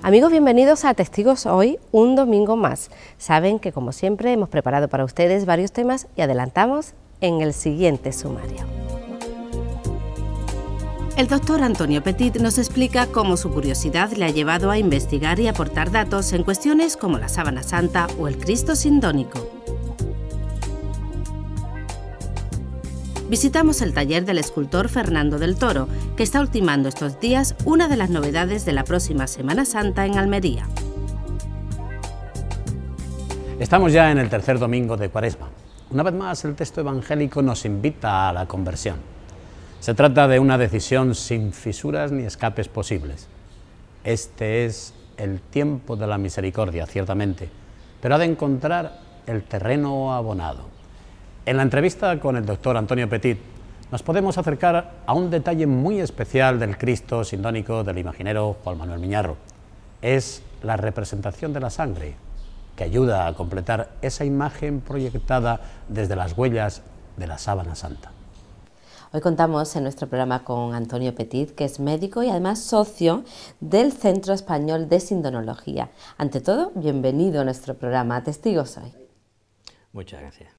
Amigos, bienvenidos a Testigos Hoy, un domingo más. Saben que, como siempre, hemos preparado para ustedes varios temas y adelantamos en el siguiente sumario. El doctor Antonio Petit nos explica cómo su curiosidad le ha llevado a investigar y aportar datos en cuestiones como la Sábana Santa o el Cristo Sindónico. Visitamos el taller del escultor Fernando del Toro, que está ultimando estos días una de las novedades de la próxima Semana Santa en Almería. Estamos ya en el tercer domingo de Cuaresma. Una vez más, el texto evangélico nos invita a la conversión. Se trata de una decisión sin fisuras ni escapes posibles. Este es el tiempo de la misericordia, ciertamente, pero ha de encontrar el terreno abonado. En la entrevista con el doctor Antonio Petit nos podemos acercar a un detalle muy especial del Cristo sindónico del imaginero Juan Manuel Miñarro. Es la representación de la sangre, que ayuda a completar esa imagen proyectada desde las huellas de la Sábana Santa. Hoy contamos en nuestro programa con Antonio Petit, que es médico y además socio del Centro Español de Sindonología. Ante todo, bienvenido a nuestro programa Testigos Hoy. Muchas gracias.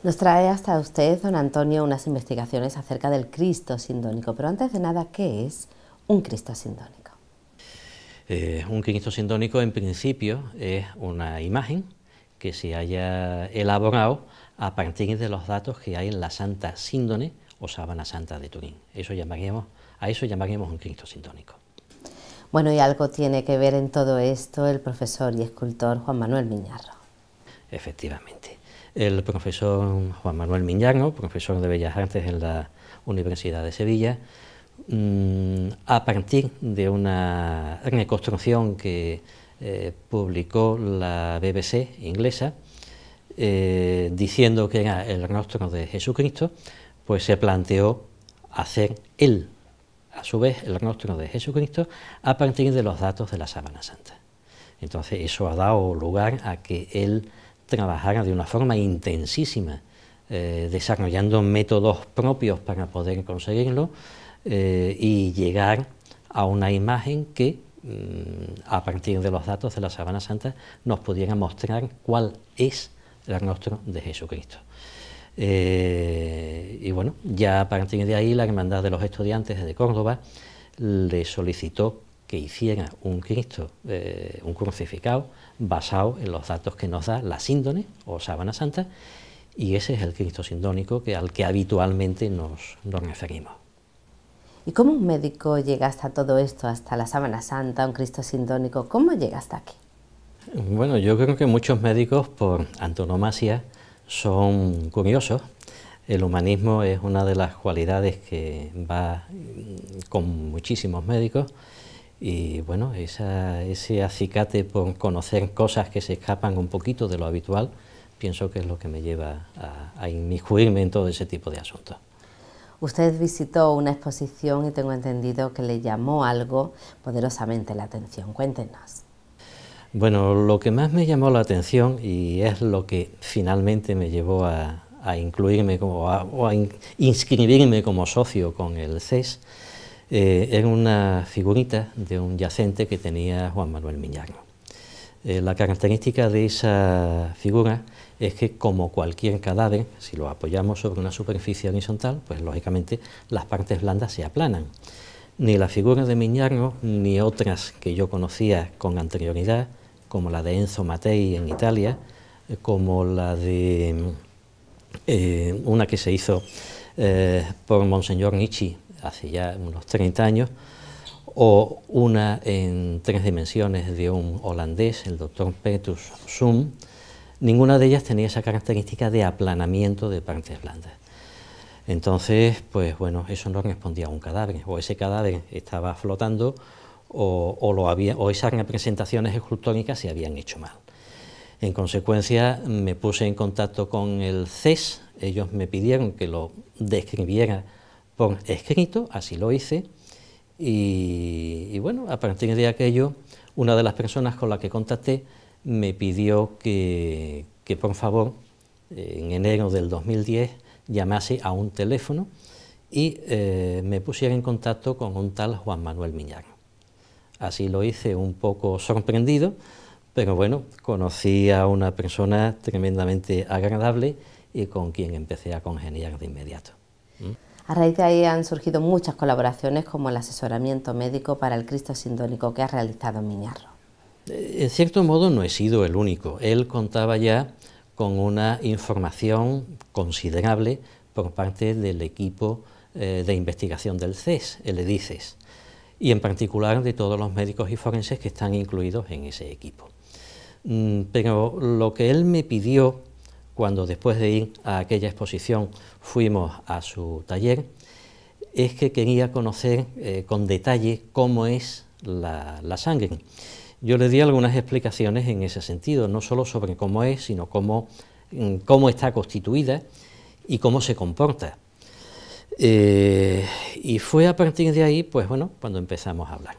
Nos trae hasta usted, don Antonio, unas investigaciones acerca del Cristo sindónico, pero antes de nada, ¿qué es un Cristo sindónico? Un Cristo sindónico, en principio, es una imagen que se haya elaborado a partir de los datos que hay en la Santa Síndone o Sábana Santa de Turín. A eso llamaríamos un Cristo sindónico. Bueno, y algo tiene que ver en todo esto el profesor y escultor Juan Manuel Miñarro. Efectivamente. El profesor Juan Manuel Miñarro, profesor de Bellas Artes en la Universidad de Sevilla, a partir de una reconstrucción que publicó la BBC inglesa, diciendo que era el rostro de Jesucristo, pues se planteó hacer él, a su vez, el rostro de Jesucristo a partir de los datos de la Sábana Santa. Entonces eso ha dado lugar a que él trabajara de una forma intensísima, desarrollando métodos propios para poder conseguirlo y llegar a una imagen que, a partir de los datos de la Sábana Santa, nos pudiera mostrar cuál es el rostro de Jesucristo. Y bueno, ya a partir de ahí la Hermandad de los Estudiantes de Córdoba le solicitó que hiciera un Cristo, un crucificado, basado en los datos que nos da la síndone o Sábana Santa, y ese es el Cristo sindónico al que habitualmente nos referimos. ¿Y cómo un médico llega hasta todo esto, hasta la Sábana Santa, un Cristo sindónico? ¿Cómo llega hasta aquí? Bueno, yo creo que muchos médicos, por antonomasia, son curiosos. El humanismo es una de las cualidades que va con muchísimos médicos. Y bueno, ese acicate por conocer cosas que se escapan un poquito de lo habitual, pienso que es lo que me lleva a inmiscuirme en todo ese tipo de asuntos. Usted visitó una exposición y tengo entendido que le llamó algo poderosamente la atención. Cuéntenos. Bueno, lo que más me llamó la atención y es lo que finalmente me llevó a incluirme o a inscribirme como socio con el CES, era una figurita de un yacente que tenía Juan Manuel Miñarro. La característica de esa figura es que, como cualquier cadáver, si lo apoyamos sobre una superficie horizontal, pues lógicamente las partes blandas se aplanan. Ni la figura de Miñarro, ni otras que yo conocía con anterioridad, como la de Enzo Mattei en Italia, como la de una que se hizo por Monseñor Nietzsche hace ya unos 30 años, o una en 3 dimensiones de un holandés, el doctor Petrus Zoom. Ninguna de ellas tenía esa característica de aplanamiento de partes blandas. Entonces, pues bueno, eso no respondía a un cadáver, o ese cadáver estaba flotando, o esas representaciones escultóricas se habían hecho mal. En consecuencia, me puse en contacto con el CES, ellos me pidieron que lo describiera por escrito, así lo hice, y bueno, a partir de aquello, una de las personas con la que contacté me pidió que por favor, en enero del 2010, llamase a un teléfono y me pusiera en contacto con un tal Juan Manuel Miñarro. Así lo hice un poco sorprendido, pero bueno, conocí a una persona tremendamente agradable y con quien empecé a congeniar de inmediato. A raíz de ahí han surgido muchas colaboraciones, como el asesoramiento médico para el Cristo Sindónico que ha realizado Miñarro. En cierto modo no he sido el único. Él contaba ya con una información considerable por parte del equipo de investigación del CES, el EDICES, y en particular de todos los médicos y forenses que están incluidos en ese equipo. Pero lo que él me pidió cuando después de ir a aquella exposición fuimos a su taller, es que quería conocer con detalle cómo es la sangre. Yo le di algunas explicaciones en ese sentido, no solo sobre cómo es, sino cómo está constituida y cómo se comporta. Y fue a partir de ahí, pues bueno, cuando empezamos a hablar.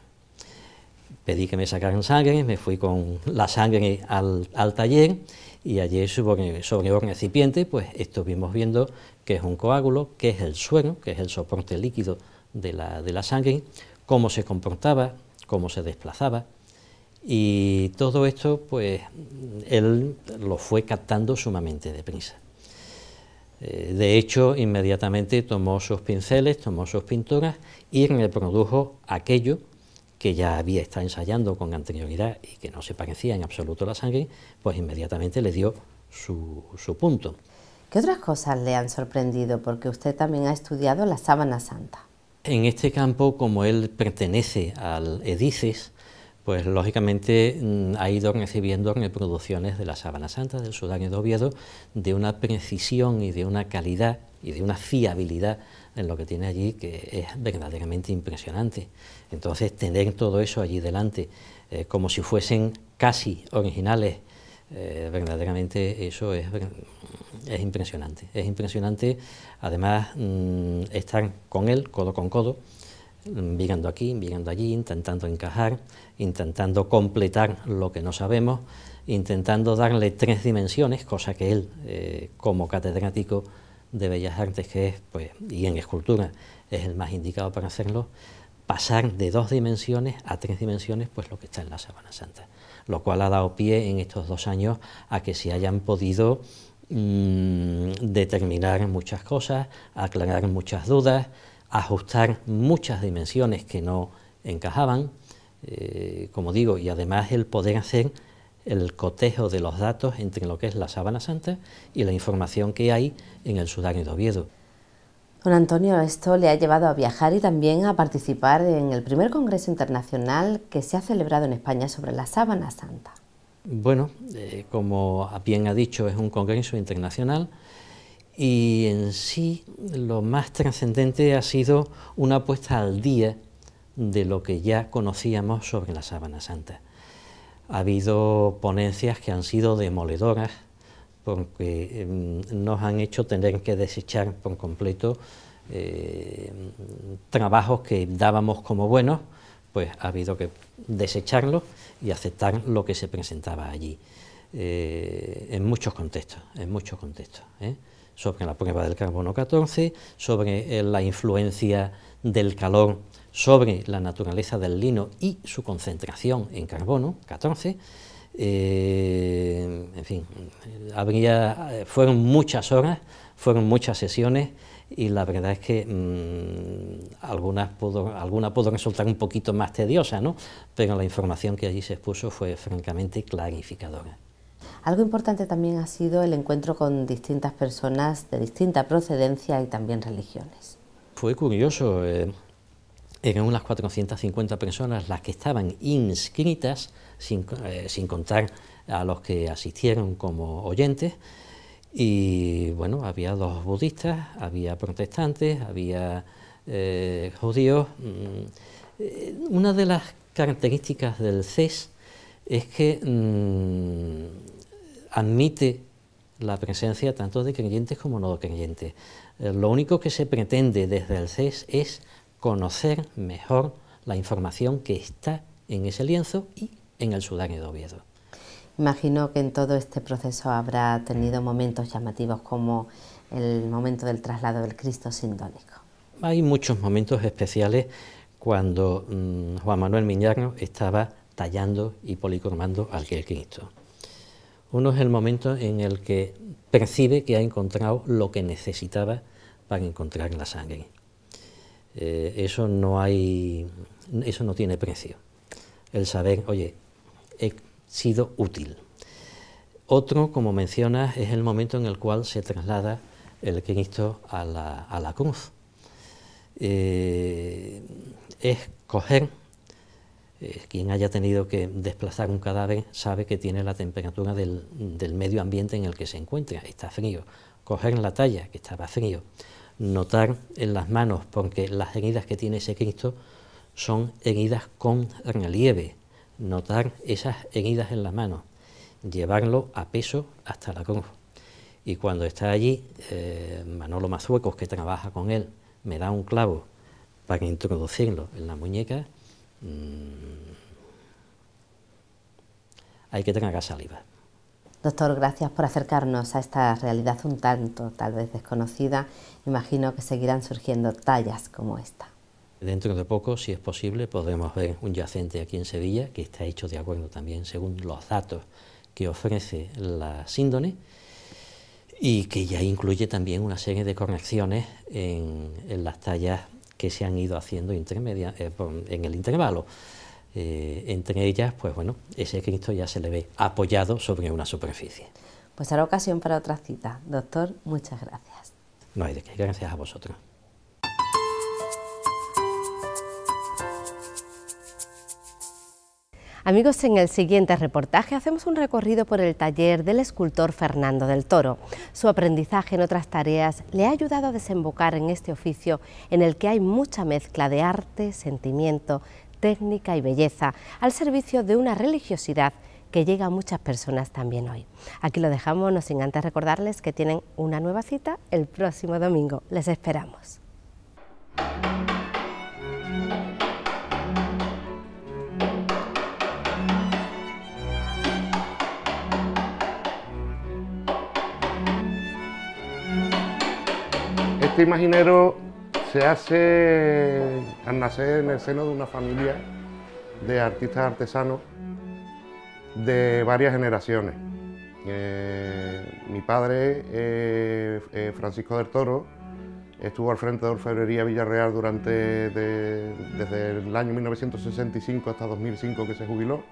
Pedí que me sacaran sangre, me fui con la sangre al taller y allí sobre un recipiente, pues estuvimos viendo qué es un coágulo, qué es el suero, que es el soporte líquido de la sangre, cómo se comportaba, cómo se desplazaba, y todo esto, pues él lo fue captando sumamente deprisa. De hecho, inmediatamente tomó sus pinceles, tomó sus pinturas y reprodujo aquello que ya había estado ensayando con anterioridad y que no se parecía en absoluto a la sangre, pues inmediatamente le dio su punto. ¿Qué otras cosas le han sorprendido? Porque usted también ha estudiado la sábana santa. En este campo, como él pertenece al EDICES, pues lógicamente ha ido recibiendo reproducciones de la sábana santa del Sudario de Oviedo de una precisión y de una calidad y de una fiabilidad en lo que tiene allí que es verdaderamente impresionante. Entonces tener todo eso allí delante como si fuesen casi originales, verdaderamente eso es impresionante. Es impresionante además estar con él codo con codo, mirando aquí, mirando allí, intentando encajar, intentando completar lo que no sabemos, intentando darle 3 dimensiones, cosa que él, como catedrático de Bellas Artes que es, pues, y en escultura es el más indicado para hacerlo, pasar de 2 dimensiones a 3 dimensiones, pues lo que está en la sábana santa, lo cual ha dado pie en estos 2 años a que se hayan podido determinar muchas cosas, aclarar muchas dudas, ajustar muchas dimensiones que no encajaban, como digo, y además el poder hacer el cotejo de los datos entre lo que es la sábana santa y la información que hay en el Sudario de Oviedo. Don Antonio, esto le ha llevado a viajar y también a participar en el primer congreso internacional que se ha celebrado en España sobre la sábana santa. Bueno, como bien ha dicho, es un congreso internacional y en sí lo más trascendente ha sido una puesta al día de lo que ya conocíamos sobre la sábana santa. Ha habido ponencias que han sido demoledoras porque nos han hecho tener que desechar por completo trabajos que dábamos como buenos, pues ha habido que desecharlos y aceptar lo que se presentaba allí, en muchos contextos, sobre la prueba del carbono 14, sobre la influencia del calor sobre la naturaleza del lino y su concentración en carbono 14, en fin, fueron muchas horas, fueron muchas sesiones y la verdad es que alguna pudo resultar un poquito más tediosa, ¿no? Pero la información que allí se expuso fue francamente clarificadora. Algo importante también ha sido el encuentro con distintas personas de distinta procedencia y también religiones. Fue curioso, eran unas 450 personas las que estaban inscritas, sin contar a los que asistieron como oyentes, y bueno, había 2 budistas, había protestantes, había judíos. Una de las características del CES es que admite la presencia tanto de creyentes como no creyentes. Lo único que se pretende desde el CES es conocer mejor la información que está en ese lienzo y en el Sudario de Oviedo. Imagino que en todo este proceso habrá tenido momentos llamativos como el momento del traslado del Cristo Sindónico. Hay muchos momentos especiales cuando Juan Manuel Miñarro estaba tallando y policromando aquel Cristo. Uno es el momento en el que percibe que ha encontrado lo que necesitaba para encontrar la sangre. Eso no tiene precio. El saber, oye, he sido útil. Otro, como mencionas, es el momento en el cual se traslada el Cristo a la cruz. Es coger, quien haya tenido que desplazar un cadáver sabe que tiene la temperatura del medio ambiente en el que se encuentra, está frío. Coger la talla, que estaba frío, notar en las manos, porque las heridas que tiene ese Cristo son heridas con relieve, notar esas heridas en las manos, llevarlo a peso hasta la cruz. Y cuando está allí, Manolo Mazuecos, que trabaja con él, me da un clavo para introducirlo en la muñeca, hay que tragar saliva. Doctor, gracias por acercarnos a esta realidad un tanto, tal vez desconocida. Imagino que seguirán surgiendo tallas como esta. Dentro de poco, si es posible, podremos ver un yacente aquí en Sevilla, que está hecho de acuerdo también según los datos que ofrece la síndone, y que ya incluye también una serie de correcciones en las tallas que se han ido haciendo intermedias en el intervalo. Entre ellas, pues bueno, ese Cristo ya se le ve apoyado sobre una superficie. Pues habrá ocasión para otra cita. Doctor, muchas gracias. No hay de qué, gracias a vosotros. Amigos, en el siguiente reportaje hacemos un recorrido por el taller del escultor Fernando del Toro. Su aprendizaje en otras tareas le ha ayudado a desembocar en este oficio en el que hay mucha mezcla de arte, sentimiento, técnica y belleza, al servicio de una religiosidad que llega a muchas personas también hoy. Aquí lo dejamos, no sin antes recordarles que tienen una nueva cita el próximo domingo. Les esperamos. Este imaginero se hace al nacer en el seno de una familia de artistas artesanos de varias generaciones. Mi padre, Francisco del Toro, estuvo al frente de Orfebrería Villarreal desde el año 1965 hasta 2005, que se jubiló.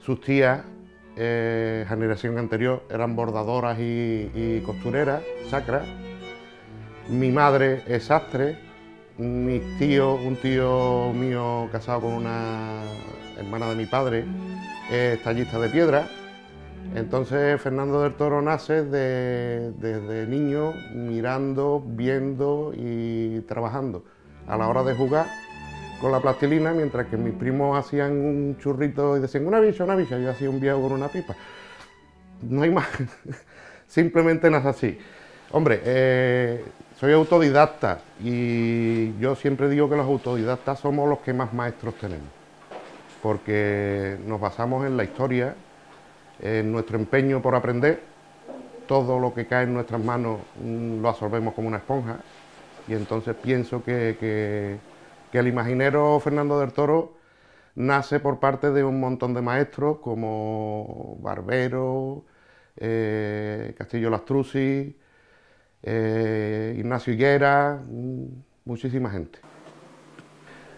Sus tías, generación anterior, eran bordadoras y costureras sacras. Mi madre es sastre, mis tíos, un tío mío casado con una hermana de mi padre, es tallista de piedra. Entonces Fernando del Toro nace desde niño mirando, viendo y trabajando a la hora de jugar con la plastilina, mientras que mis primos hacían un churrito y decían una bicha, yo hacía un viejo con una pipa. No hay más, simplemente nace así. Hombre, soy autodidacta y yo siempre digo que los autodidactas somos los que más maestros tenemos, porque nos basamos en la historia, en nuestro empeño por aprender. Todo lo que cae en nuestras manos lo absorbemos como una esponja, y entonces pienso que el imaginero Fernando del Toro nace por parte de un montón de maestros como Barbero, Castillo Lastrucci, Ignacio Higuera, muchísima gente.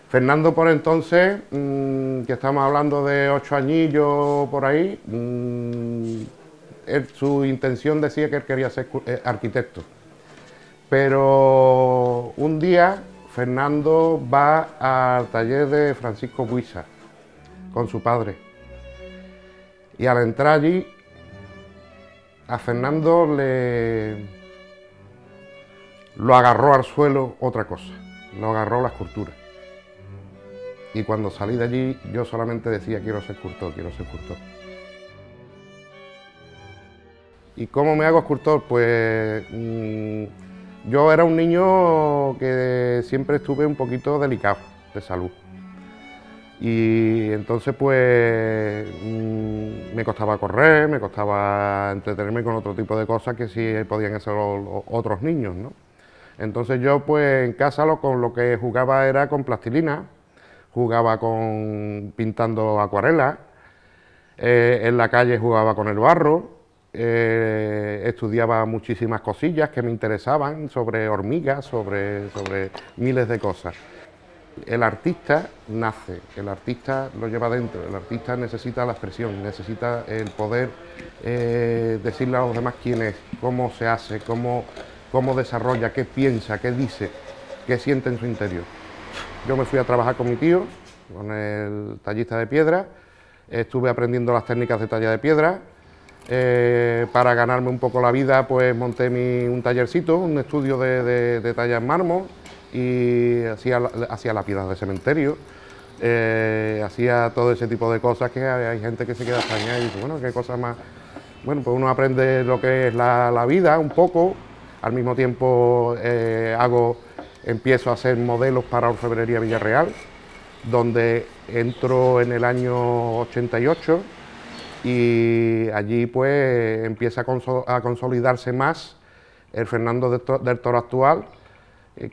Fernando por entonces, que estamos hablando de 8 añillos por ahí, su intención decía que él quería ser arquitecto. Pero un día Fernando va al taller de Francisco Buisa con su padre, y al entrar allí a Fernando lo agarró al suelo otra cosa, lo agarró la escultura. Y cuando salí de allí yo solamente decía quiero ser escultor, quiero ser escultor. ¿Y cómo me hago escultor? Pues yo era un niño que siempre estuve un poquito delicado de salud. Y entonces pues me costaba correr, me costaba entretenerme con otro tipo de cosas que sí podían hacer otros niños, ¿no? Entonces yo pues en casa con lo que jugaba era con plastilina, jugaba pintando acuarelas, en la calle jugaba con el barro, estudiaba muchísimas cosillas que me interesaban sobre hormigas, sobre miles de cosas. El artista nace, el artista lo lleva dentro, el artista necesita la expresión, necesita el poder decirle a los demás quién es, cómo se hace, cómo desarrolla, qué piensa, qué dice, qué siente en su interior. Yo me fui a trabajar con mi tío, con el tallista de piedra, estuve aprendiendo las técnicas de talla de piedra. Para ganarme un poco la vida, pues monté un tallercito, un estudio de talla en mármol, y hacía lápidas de cementerio, hacía todo ese tipo de cosas que hay gente que se queda extrañada y dice, bueno, qué cosa más. Bueno, pues uno aprende lo que es la vida un poco, al mismo tiempo empiezo a hacer modelos para Orfebrería Villarreal, donde entro en el año 88 y allí pues empieza a consolidarse más el Fernando del Toro actual,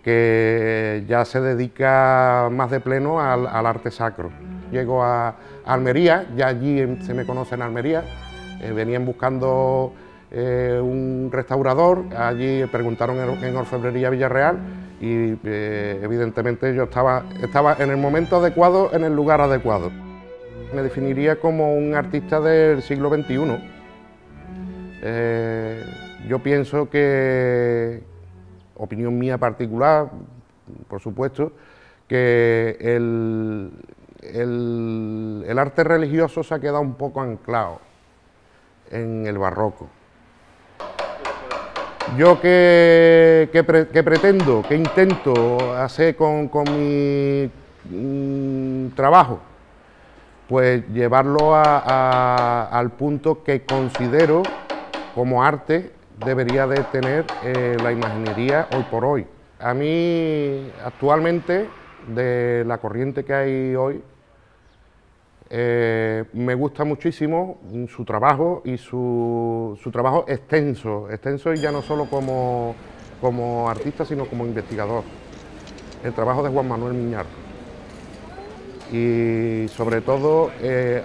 que ya se dedica más de pleno al arte sacro. Llego a Almería, ya allí se me conoce en Almería, venían buscando un restaurador, allí preguntaron en Orfebrería Villarreal y evidentemente yo estaba en el momento adecuado, en el lugar adecuado. Me definiría como un artista del siglo XXI. Yo pienso que, opinión mía particular, por supuesto, que el arte religioso se ha quedado un poco anclado en el barroco. Yo que pretendo, que intento hacer con mi trabajo, pues llevarlo al punto que considero como arte debería de tener la imaginería hoy por hoy. A mí, actualmente, de la corriente que hay hoy, me gusta muchísimo su trabajo y su trabajo extenso y ya no solo como artista, sino como investigador. El trabajo de Juan Manuel Miñar. Y sobre todo,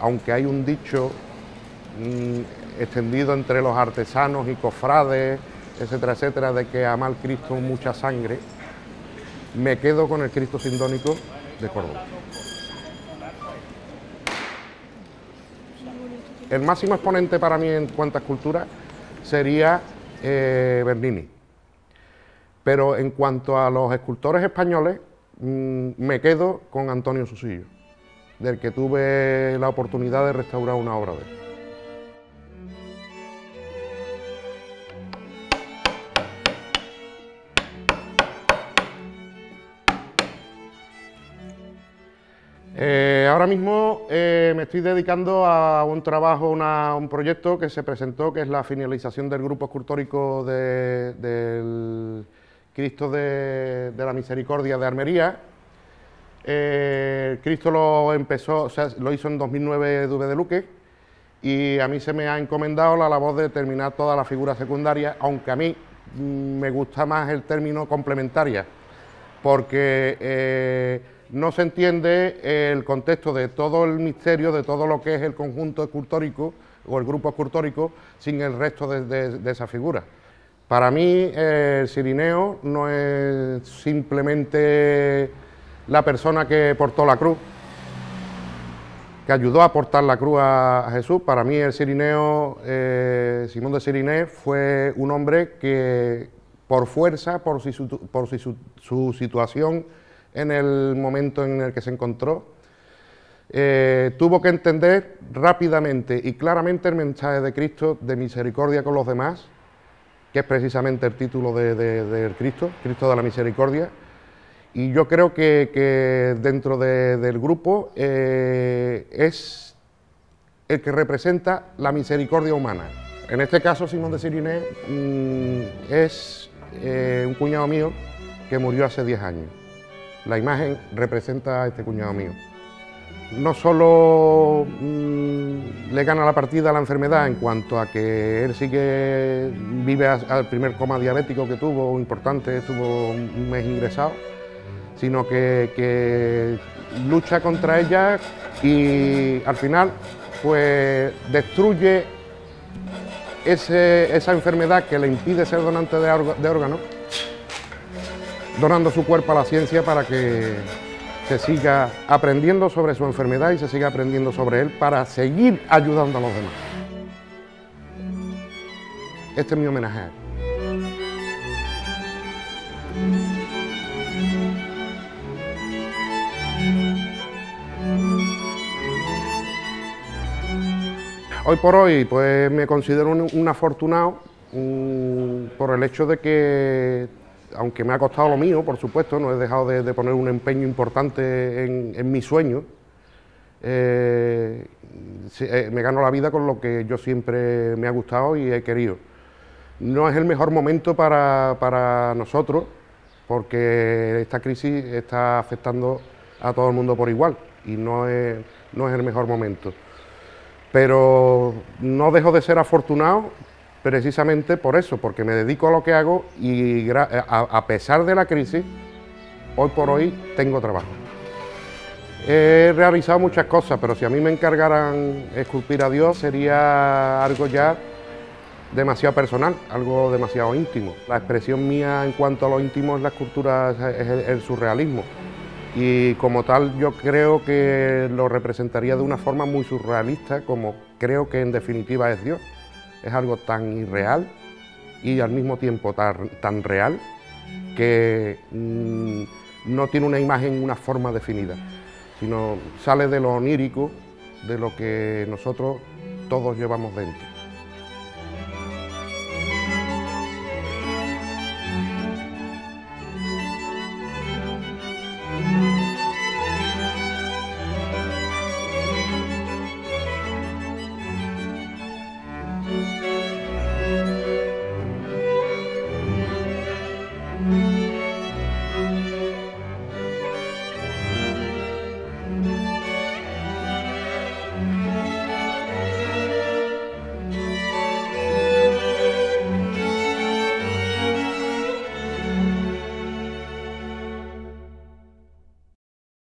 aunque hay un dicho extendido entre los artesanos y cofrades, etcétera, etcétera, de que ama al Cristo mucha sangre, me quedo con el Cristo sindónico de Córdoba. El máximo exponente para mí en cuanto a escultura sería Bernini. Pero en cuanto a los escultores españoles, me quedo con Antonio Susillo, del que tuve la oportunidad de restaurar una obra de él. Ahora mismo me estoy dedicando a un trabajo, un proyecto que se presentó, que es la finalización del grupo escultórico del Cristo de la Misericordia de Almería. Cristo lo hizo en 2009 Dube de Luque, y a mí se me ha encomendado la labor de terminar toda la figura secundaria, aunque a mí me gusta más el término complementaria, porque no se entiende el contexto de todo el misterio, de todo lo que es el conjunto escultórico o el grupo escultórico sin el resto de esa figura. Para mí el cirineo no es simplemente la persona que portó la cruz, que ayudó a portar la cruz a Jesús. Para mí el cirineo, Simón de Ciriné, fue un hombre que por fuerza, por su situación en el momento en el que se encontró, tuvo que entender rápidamente y claramente el mensaje de Cristo de misericordia con los demás, que es precisamente el título del Cristo de la Misericordia. Y yo creo que dentro del grupo es el que representa la misericordia humana. En este caso, Simón de Ciriné es un cuñado mío que murió hace 10 años. La imagen representa a este cuñado mío. no solo le gana la partida a la enfermedad en cuanto a que él sí que vive al primer coma diabético que tuvo, importante, estuvo un mes ingresado, sino que lucha contra ella y al final pues destruye esa enfermedad que le impide ser donante de órganos, donando su cuerpo a la ciencia para que se siga aprendiendo sobre su enfermedad y se siga aprendiendo sobre él para seguir ayudando a los demás. Este es mi homenaje a él. Hoy por hoy pues me considero un afortunado por el hecho de que, aunque me ha costado lo mío, por supuesto, no he dejado de poner un empeño importante en mi sueño, me gano la vida con lo que yo siempre me ha gustado y he querido. No es el mejor momento para nosotros, porque esta crisis está afectando a todo el mundo por igual y no es el mejor momento. Pero no dejo de ser afortunado precisamente por eso, porque me dedico a lo que hago y a pesar de la crisis, hoy por hoy tengo trabajo. He realizado muchas cosas, pero si a mí me encargaran esculpir a Dios sería algo ya demasiado personal, algo demasiado íntimo. La expresión mía en cuanto a lo íntimo es la escultura, es el surrealismo. Y como tal yo creo que lo representaría de una forma muy surrealista, como creo que en definitiva es Dios. Es algo tan irreal y al mismo tiempo tan real que no tiene una imagen, una forma definida, sino sale de lo onírico, de lo que nosotros todos llevamos dentro.